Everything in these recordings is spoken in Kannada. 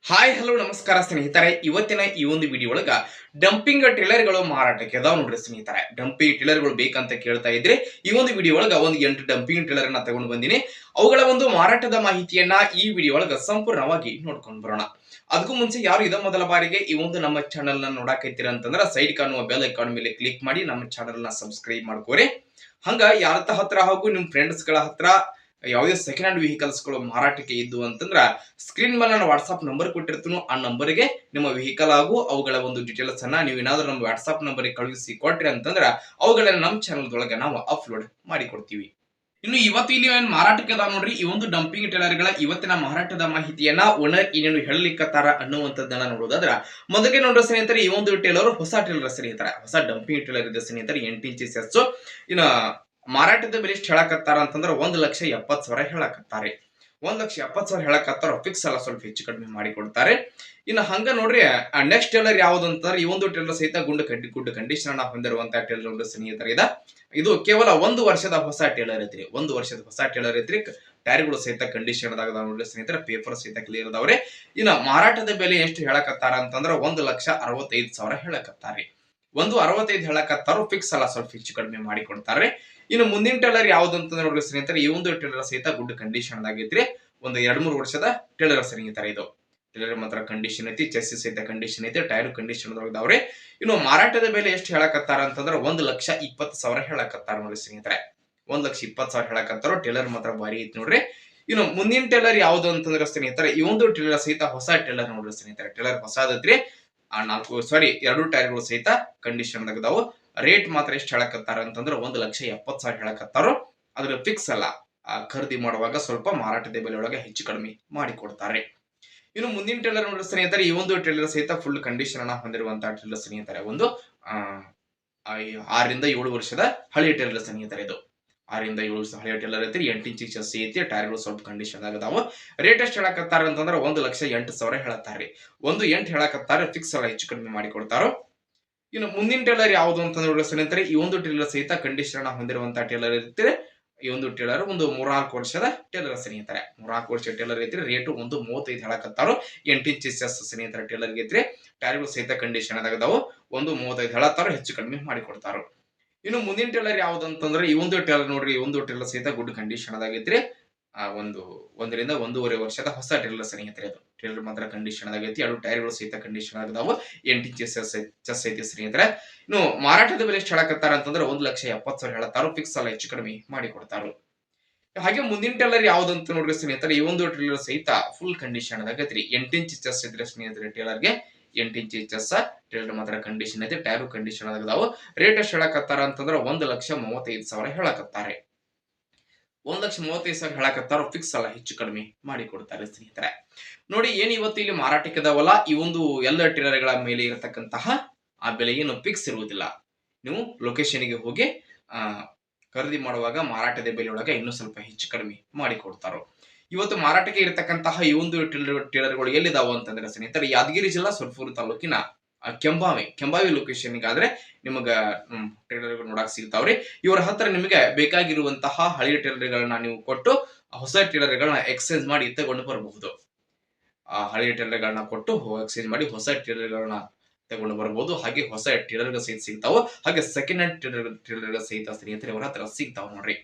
ಹಾಯ್ ಹಲೋ ನಮಸ್ಕಾರ ಸ್ನೇಹಿತರೆ. ಇವತ್ತಿನ ಈ ಒಂದು ವಿಡಿಯೋ ಒಳಗ ಡಂಪಿಂಗ್ ಟ್ರಿಲ್ಲರ್ಗಳು ಮಾರಾಟಕ್ಕೆ ಅದಾವ ನೋಡ್ರಿ ಸ್ನೇಹಿತರೆ. ಡಂಪಿಂಗ್ ಟ್ರಿಲ್ಲರ್ಗಳು ಬೇಕಂತ ಕೇಳ್ತಾ ಇದ್ರೆ ಈ ಒಂದು ವಿಡಿಯೋ ಒಳಗ ಒಂದು 8 ಡಂಪಿಂಗ್ ಟ್ರಿಲ್ಲರ್ ಅನ್ನ ತಗೊಂಡು ಬಂದಿನಿ. ಅವುಗಳ ಒಂದು ಮಾರಾಟದ ಮಾಹಿತಿಯನ್ನ ಈ ವಿಡಿಯೋ ಒಳಗ ಸಂಪೂರ್ಣವಾಗಿ ನೋಡ್ಕೊಂಡು ಬರೋಣ. ಅದಕ್ಕೂ ಮುಂಚೆ ಯಾರು ಇದ ಮೊದಲ ಬಾರಿಗೆ ಈ ಒಂದು ನಮ್ಮ ಚಾನೆಲ್ ನ ನೋಡಾಕೈತೀರ ಅಂತಂದ್ರ ಸೈಡ್ ಕಾಣುವ ಬೆಲ್ ಐಕಾನ್ ಮೇಲೆ ಕ್ಲಿಕ್ ಮಾಡಿ ನಮ್ಮ ಚಾನೆಲ್ ನ ಸಬ್ಸ್ಕ್ರೈಬ್ ಮಾಡ್ಕೋರಿ. ಹಂಗ ಯಾರ ಹತ್ರ ಹಾಗೂ ನಿಮ್ ಫ್ರೆಂಡ್ಸ್ ಗಳ ಹತ್ರ ಯಾವುದೇ ಸೆಕೆಂಡ್ ಹ್ಯಾಂಡ್ ವೆಹಿಕಲ್ಸ್ ಗಳು ಮಾರಾಟಕ್ಕೆ ಇದ್ದು ಅಂತಂದ್ರ ಸ್ಕ್ರೀನ್ ಮೇಲೆ ನಾನು ವಾಟ್ಸ್ಆಪ್ ನಂಬರ್ ಕೊಟ್ಟಿರ್ತೀನಿ. ಆ ನಂಬರ್ಗೆ ನಿಮ್ಮ ವೆಹಿಕಲ್ ಹಾಗೂ ಅವುಗಳ ಒಂದು ಡೀಟೇಲ್ಸ್ ಅನ್ನ ನೀವು ಏನಾದ್ರೂ ನಮ್ಮ ವಾಟ್ಸ್ಆಪ್ ನಂಬರ್ ಕಳುಹಿಸಿ ಕೊಟ್ರಿ ಅಂತಂದ್ರ ಅವುಗಳನ್ನ ನಮ್ಮ ಚಾನಲ್ ಒಳಗೆ ನಾವು ಅಪ್ಲೋಡ್ ಮಾಡಿ ಕೊಡ್ತೀವಿ. ಇನ್ನು ಇವತ್ತು ಇಲ್ಲಿ ಏನ್ ಮಾರಾಟಕ್ಕೆ ಅದಾವ ನೋಡ್ರಿ ಈ ಒಂದು ಡಂಪಿಂಗ್ ಟ್ರೇಲರ್ ಗಳ ಇವತ್ತಿನ ಮಾರಾಟದ ಮಾಹಿತಿಯನ್ನ ಓನರ್ ಏನೇನು ಹೇಳಲಿಕ್ಕತ್ತಾರ ಅನ್ನುವಂಥದ್ದನ್ನ ನೋಡೋದಾದ್ರ ಮೊದಲಿಗೆ ನೋಡ್ರಿ ಸ್ನೇಹಿತರೆ, ಈ ಒಂದು ಟೇಲರ್ ಹೊಸ ಟೇಲರ್ ಸ್ನೇಹಿತರೆ, ಹೊಸ ಡಂಪಿಂಗ್ ಟೇಲರ್ ಇದೆ ಸ್ನೇಹಿತರೆ. 8 ಇಂಚಸ್ ಎಸ್. ಇನ್ನು ಮಾರಾಟದ ಬೆಲೆ ಎಷ್ಟು ಹೇಳಕತ್ತಾರ ಅಂತಂದ್ರೆ 1,70,000 ಹೇಳಕತ್ತಾರೆ. 1,70,000 ಹೇಳಕತ್ತಾರ. ಫಿಕ್ಸ್ ಅಲ್ಲ, ಸ್ವಲ್ಪ ಹೆಚ್ಚು ಕಡಿಮೆ ಮಾಡಿ ಕೊಡ್ತಾರೆ. ಇನ್ನು ಹಂಗ ನೋಡ್ರಿ ನೆಕ್ಸ್ಟ್ ಟೇಲರ್ ಯಾವ್ದು ಅಂತಂದ್ರೆ ಈ ಒಂದು ಟೇಲರ್ ಸಹಿತ ಗುಡ್ ಕಂಡೀಷನ್ ಹೊಂದಿರುವಂತಹ ಟೇಲರ್ ಸ್ನೇಹಿತರೆ. ಇದು ಕೇವಲ 1 ವರ್ಷದ ಹೊಸ ಟೇಲರ್ ಐತ್ರಿ. 1 ವರ್ಷದ ಹೊಸ ಟೇಲರ್ ಐತ್ರಿ. ಟೈರ್ಗಳು ಸಹಿತ ಕಂಡೀಷನ್ ಅದಾವ ನೋಡ್ರಿ ಸ್ನೇಹಿತರೆ. ಪೇಪರ್ ಸಹಿತ ಕ್ಲಿಯರ್ ಅದಾವ್ರಿ. ಇನ್ನು ಮಾರಾಟದ ಬೆಲೆ ಎಷ್ಟು ಹೇಳಕತ್ತಾರ ಅಂತಂದ್ರೆ 1,65,000 ಹೇಳಕತ್ತಾರೆ. 1,65,000 ಹೇಳಕತ್ತಾರ. ಫಿಕ್ಸ್ ಅಲ್ಲ, ಸ್ವಲ್ಪ ಹೆಚ್ಚು ಕಡಿಮೆ ಮಾಡಿ ಕೊಡ್ತಾರೆ. ಇನ್ನು ಮುಂದಿನ ಟೇಲರ್ ಯಾವ್ದು ಅಂತಂದ್ರೆ ನೋಡ್ರಿ ಸ್ನೇಹಿತರೆ, ಈ ಒಂದು ಟೇಲರ್ ಸಹಿತ ಗುಡ್ ಕಂಡೀಷನ್ ಆಗೈತ್ರಿ. ಒಂದು 2-3 ವರ್ಷದ ಟೇಲರ್ ಸ್ನೇಹಿತರೆ. ಇದು ಟೇಲರ್ ಮಾತ್ರ ಕಂಡೀಷನ್ ಐತಿ. ಚೆಸ್ಸಿ ಸಹಿತ ಕಂಡೀಷನ್ ಐತಿ. ಟೈರ್ ಕಂಡೀಷನ್ ಅದಾವ್ರಿ. ಇನ್ನು ಮಾರಾಟದ ಬೆಲೆ ಎಷ್ಟು ಹೇಳಕತ್ತಾರ ಅಂತಂದ್ರೆ 1,20,000 ಹೇಳಕತ್ತಾರ ನೋಡ್ರಿ ಸ್ನೇಹಿತರೆ. 1,20,000 ಹೇಳಕತ್ತಾರ. ಟೇಲರ್ ಮಾತ್ರ ಭಾರಿ ಐತಿ ನೋಡ್ರಿ. ಇನ್ನು ಮುಂದಿನ ಟೇಲರ್ ಯಾವ್ದು ಅಂತಂದ್ರೆ ಸ್ನೇಹಿತರೆ, ಈ ಒಂದು ಟೇಲರ್ ಸಹಿತ ಹೊಸ ಟೇಲರ್ ನೋಡ್ರಿ ಸ್ನೇಹಿತರೆ. ಟೇಲರ್ ಹೊಸದೈತ್ರಿ. 2 ಟೈರ್ಗಳು ಸಹಿತ ಕಂಡೀಷನ್ ಅದಾವು. ರೇಟ್ ಮಾತ್ರ ಎಷ್ಟು ಹೇಳಕತ್ತಾರ ಅಂತಂದ್ರೆ 1,70,000 ಹೇಳಕತ್ತಾರ. ಅದ್ರ ಫಿಕ್ಸ್ ಅಲ್ಲ, ಖರೀದಿ ಮಾಡುವಾಗ ಸ್ವಲ್ಪ ಮಾರಾಟದ ಬೆಲೆ ಒಳಗೆ ಹೆಚ್ಚು ಕಡಿಮೆ ಮಾಡಿ ಕೊಡ್ತಾರೆ. ಇನ್ನು ಮುಂದಿನ ಟೇಲರ್ ನೋಡ್ರಿ ಸ್ನೇಹಿತರೆ, ಈ ಒಂದು ಟೇಲರ್ ಸಹಿತ ಫುಲ್ ಕಂಡೀಷನ್ ಅನ್ನ ಹೊಂದಿರುವಂತಹ ಟೇಲರ್ ಸ್ನೇಹಿತರೆ. ಒಂದು 6-7 ವರ್ಷದ ಹಳೆಯ ಟೇಲರ್ ಸ್ನೇಹಿತರೆ. ಇದು 6-7 ವರ್ಷ ಹಳೆಯ ಟೇಲರ್ ಐತಿ. 8 ಇಂಚ್ ಚೆಸ್ಸಿ ಐತಿ. ಟೈರ್ಗಳು ಸ್ವಲ್ಪ ಕಂಡೀಷನ್ ಆಗದಾವು. ರೇಟ್ ಎಷ್ಟು ಹೇಳಕತ್ತಾರ ಅಂತಂದ್ರೆ 1,08,000 ಹೇಳತ್ತಾರೆ. 1,08,000 ಹೇಳಕತ್ತಾರೆ. ಫಿಕ್ಸ್ ಅಲ್ಲ, ಹೆಚ್ಚು ಕಡಿಮೆ ಮಾಡಿ ಕೊಡ್ತಾರೋ. ಇನ್ನು ಮುಂದಿನ ಟೇಲರ್ ಯಾವುದು ಅಂತ ನೋಡಿದ್ರೆ ಸ್ನೇಹಿತರೆ, ಈ ಒಂದು ಟೇಲರ್ ಸಹಿತ ಕಂಡೀಷನ್ ಹೊಂದಿರುವಂತಹ ಟೇಲರ್ ಇರುತ್ತೆ. ಈ ಒಂದು ಟೇಲರ್ ಒಂದು 3-4 ವರ್ಷದ ಟೇಲರ್ ಸ್ನೇಹಿತರೆ. 3-4 ವರ್ಷ ಟೇಲರ್ ಐತ್ರಿ. ರೇಟು 1,35,000 ಹೇಳಕತ್ತಾರು. 8 ಇಂಚ್ ಚೆಸ್ ಸ್ನೇಹಿತರೆ ಟೇಲರ್ ಐತ್ರಿ. ಟೈರ್ಗಳು ಸಹಿತ ಕಂಡೀಷನ್ ಆಗದಾವು. 1,35,000 ಹೇಳತ್ತಾರು. ಹೆಚ್ಚು ಕಡಿಮೆ ಮಾಡಿ ಕೊಡ್ತಾರು. ಇನ್ನು ಮುಂದಿನ ಟೇಲರ್ ಯಾವ್ದು ಅಂತಂದ್ರೆ ಈ ಒಂದು ಟೇಲರ್ ನೋಡ್ರಿ. ಈ ಒಂದು ಟೇಲರ್ ಸಹಿತ ಗುಡ್ ಕಂಡೀಷನ್ ಆಗೈತ್ರಿ. 1 ರಿಂದ 1.5 ವರ್ಷದ ಹೊಸ ಟೇಲರ್ ಸ್ನೇಹಿತರೆ. ಅದು ಟೇಲರ್ ಮಾತ್ರ ಕಂಡೀಷನ್ ಆಗೈತಿ. 2 ಟೈರ್ಗಳು ಸಹಿತ ಕಂಡೀಷನ್ ಆಗದಾವು. 8 ಇಂಚ್ ಚೆಸ್ ಐತಿ ಸ್ನೇಹಿತರೆ. ಇನ್ನು ಮಾರಾಟದ ಬೆಲೆ ಎಷ್ಟು ಹೇಳಕತ್ತಾರ ಅಂತಂದ್ರೆ 1,70,000 ಹೇಳತ್ತಾರು. ಫಿಕ್ಸ್ ಅಲ್ಲ, ಹೆಚ್ಚು ಕಡಿಮೆ ಮಾಡಿ ಕೊಡ್ತಾರು. ಹಾಗೆ ಮುಂದಿನ ಟೇಲರ್ ಯಾವ್ದಂತ ನೋಡ್ರಿ ಸ್ನೇಹಿತರೆ, ಈ ಒಂದು ಟೇಲರ್ ಸಹಿತ ಫುಲ್ ಕಂಡೀಷನ್ ಆಗೈತ್ರಿ. 8 ಇಂಚ್ ಚೆಸ್ ಇದ್ರೆ ಸ್ನೇಹಿತರೆ ಟೇಲರ್ಗೆ. 8 ಇಂಚ್ ಚೆಸ್ ಟೇಲರ್ ಮಾತ್ರ ಕಂಡೀಷನ್ ಐತಿ. ಟೈರು ಕಂಡೀಷನ್ ಆಗದಾವು. ರೇಟ್ ಎಷ್ಟು ಹೇಳಕತ್ತಾರ ಅಂತಂದ್ರೆ 1,35,000 ಹೇಳಕತ್ತಾರೆ. 1,35,000 ಹೇಳಕತ್ತಾರ. ಫಿಕ್ಸ್ ಅಲ್ಲ, ಹೆಚ್ಚು ಕಡಿಮೆ ಮಾಡಿ ಕೊಡ್ತಾರೆ ಸ್ನೇಹಿತರೆ. ನೋಡಿ, ಏನ್ ಇವತ್ತು ಇಲ್ಲಿ ಮಾರಾಟಕ್ಕೆ ಅದಾವಲ್ಲ ಈ ಒಂದು ಎಲ್ಲ ಟೇಲರ್ಗಳ ಮೇಲೆ ಇರತಕ್ಕಂತಹ ಆ ಬೆಲೆ ಏನು ಫಿಕ್ಸ್ ಇರುವುದಿಲ್ಲ. ನೀವು ಲೊಕೇಶನ್ಗೆ ಹೋಗಿ ಖರೀದಿ ಮಾಡುವಾಗ ಮಾರಾಟದ ಬೆಲೆ ಒಳಗೆ ಇನ್ನೂ ಸ್ವಲ್ಪ ಹೆಚ್ಚು ಕಡಿಮೆ ಮಾಡಿ ಕೊಡ್ತಾರೋ. ಇವತ್ತು ಮಾರಾಟಕ್ಕೆ ಇರತಕ್ಕಂತಹ ಈ ಒಂದು ಟೇಲರ್ಗಳು ಎಲ್ಲಿದಾವ ಅಂತಂದ್ರೆ ಸ್ನೇಹಿತರೆ, ಯಾದಗಿರಿ ಜಿಲ್ಲಾ ಸುರಪುರ ತಾಲೂಕಿನ ಕೆಂಬಾವಿ ಲೊಕೇಶನ್ ಆದ್ರೆ ನಿಮಗ ಟೇಲರ್ಗಳು ನೋಡಕ್ ಸಿಗ್ತಾವ್ರಿ. ಇವರ ಹತ್ರ ನಿಮಗೆ ಬೇಕಾಗಿರುವಂತಹ ಹಳೆಯ ಟೇಲರ್ಗಳನ್ನ ನೀವು ಕೊಟ್ಟು ಹೊಸ ಟೇಲರ್ಗಳನ್ನ ಎಕ್ಸ್ಚೇಂಜ್ ಮಾಡಿ ತಗೊಂಡು ಬರಬಹುದು. ಹಳೆಯ ಟೇಲರ್ಗಳನ್ನ ಕೊಟ್ಟು ಎಕ್ಸ್ಚೇಂಜ್ ಮಾಡಿ ಹೊಸ ಟೇಲರ್ಗಳನ್ನ ತಗೊಂಡು ಬರಬಹುದು. ಹಾಗೆ ಹೊಸ ಟೇಲರ್ಗಳು ಸಹಿತ ಸಿಗ್ತಾವ. ಹಾಗೆ ಸೆಕೆಂಡ್ ಹ್ಯಾಂಡ್ ಟೇಲರ್ಗಳು ಸಹಿತ ಸ್ನೇಹಿತರೆ ಅವರ ಹತ್ರ ಸಿಗ್ತಾವ ನೋಡ್ರಿ.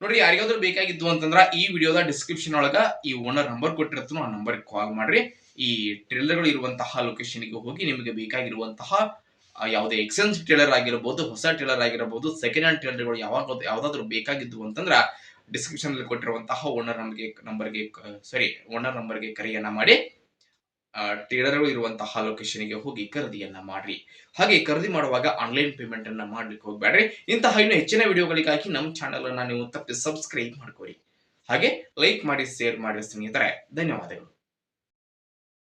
ಯಾರಿಗಾದ್ರೂ ಬೇಕಾಗಿದ್ದು ಅಂತಂದ್ರ ಈ ವಿಡಿಯೋದ ಡಿಸ್ಕ್ರಿಪ್ಷನ್ ಒಳಗ ಈ ಓನರ್ ನಂಬರ್ ಕೊಟ್ಟಿರ್ತೀನೋ ಆ ನಂಬರ್ ಕಾಲ್ ಮಾಡ್ರಿ. ಈ ಟೇಲರ್ಗಳು ಇರುವಂತಹ ಲೊಕೇಶನ್ಗೆ ಹೋಗಿ ನಿಮಗೆ ಬೇಕಾಗಿರುವಂತಹ ಯಾವುದೇ ಎಕ್ಸ್ಚೇಂಜ್ ಟೇಲರ್ ಆಗಿರಬಹುದು, ಹೊಸ ಟೇಲರ್ ಆಗಿರಬಹುದು, ಸೆಕೆಂಡ್ ಹ್ಯಾಂಡ್ ಟೇಲರ್ಗಳು ಯಾವ್ದಾದ್ರು ಬೇಕಾಗಿದ್ದು ಅಂತಂದ್ರ ಡಿಸ್ಕ್ರಿಪ್ಷನ್ ಅಲ್ಲಿ ಕೊಟ್ಟಿರುವಂತಹ ಓನರ್ ನಂಬರ್ಗೆ ಕರೆಯನ್ನ ಮಾಡಿ ಟೇಲರ್ಗಳು ಇರುವಂತಹ ಲೊಕೇಶನ್ಗೆ ಹೋಗಿ ಖರೀದಿಯನ್ನ ಮಾಡ್ರಿ. ಹಾಗೆ ಖರೀದಿ ಮಾಡುವಾಗ ಆನ್ಲೈನ್ ಪೇಮೆಂಟ್ ಅನ್ನ ಮಾಡ್ಲಿಕ್ಕೆ ಹೋಗ್ಬೇಡ್ರಿ. ಇಂತಹ ಇನ್ನೂ ಹೆಚ್ಚಿನ ವಿಡಿಯೋಗಳಿಗಾಗಿ ನಮ್ಮ ಚಾನೆಲ್ ಅನ್ನ ನೀವು ತಪ್ಪಿ ಸಬ್ಸ್ಕ್ರೈಬ್ ಮಾಡ್ಕೊರಿ. ಹಾಗೆ ಲೈಕ್ ಮಾಡಿ, ಶೇರ್ ಮಾಡಿ ಸ್ನೇಹಿತರೆ. ಧನ್ಯವಾದಗಳು.